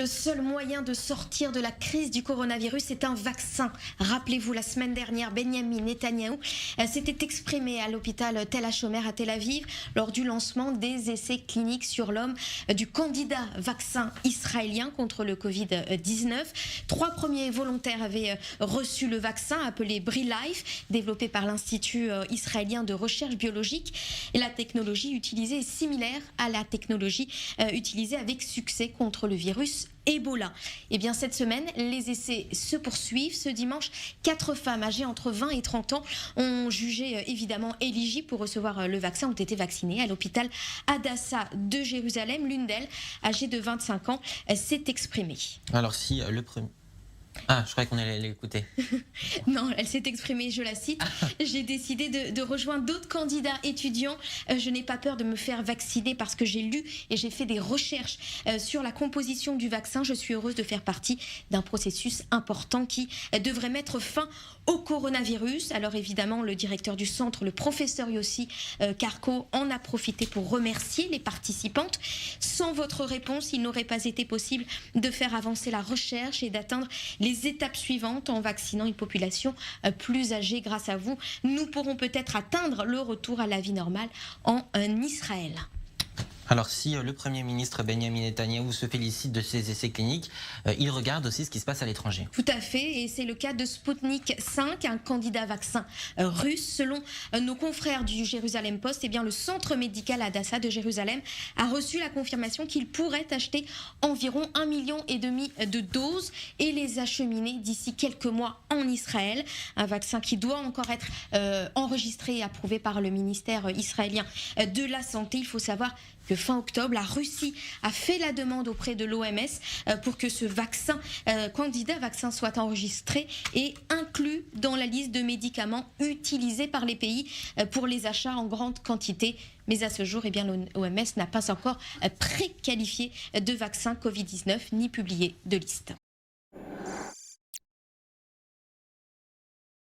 le seul moyen de sortir de la crise du coronavirus, c'est un vaccin. Rappelez-vous, la semaine dernière, Benyamin Netanyahou s'était exprimé à l'hôpital Tel HaShomer à Tel Aviv lors du lancement des essais cliniques sur l'homme du candidat vaccin israélien contre le Covid-19. 3 premiers volontaires avaient reçu le vaccin appelé BriLife, développé par l'Institut israélien de recherche biologique. Et la technologie utilisée est similaire à la technologie utilisée avec succès contre le virus Ebola. Et bien cette semaine, les essais se poursuivent. Ce dimanche, 4 femmes âgées entre 20 et 30 ans ont jugé évidemment éligibles pour recevoir le vaccin, ont été vaccinées à l'hôpital Hadassah de Jérusalem. L'une d'elles, âgée de 25 ans, s'est exprimée. Alors si le premier... Ah, je croyais qu'on allait l'écouter. Non, elle s'est exprimée, je la cite. J'ai décidé de rejoindre d'autres candidats étudiants. Je n'ai pas peur de me faire vacciner parce que j'ai lu et j'ai fait des recherches sur la composition du vaccin. Je suis heureuse de faire partie d'un processus important qui devrait mettre fin au coronavirus. Alors évidemment, le directeur du centre, le professeur Yossi Karko, en a profité pour remercier les participantes. Sans votre réponse, il n'aurait pas été possible de faire avancer la recherche et d'atteindre les étapes suivantes en vaccinant une population plus âgée. Grâce à vous, nous pourrons peut-être atteindre le retour à la vie normale en Israël. Alors si le Premier ministre Benyamin Netanyahou se félicite de ces essais cliniques, il regarde aussi ce qui se passe à l'étranger. Tout à fait, et c'est le cas de Sputnik 5, un candidat vaccin russe. Selon nos confrères du Jérusalem Post, eh bien, le centre médical Hadassah de Jérusalem a reçu la confirmation qu'il pourrait acheter environ 1,5 million de doses et les acheminer d'ici quelques mois en Israël. Un vaccin qui doit encore être enregistré et approuvé par le ministère israélien de la Santé. Il faut savoir que fin octobre, la Russie a fait la demande auprès de l'OMS pour que ce vaccin, candidat vaccin, soit enregistré et inclus dans la liste de médicaments utilisés par les pays pour les achats en grande quantité. Mais à ce jour, eh bien, l'OMS n'a pas encore préqualifié de vaccin Covid-19 ni publié de liste.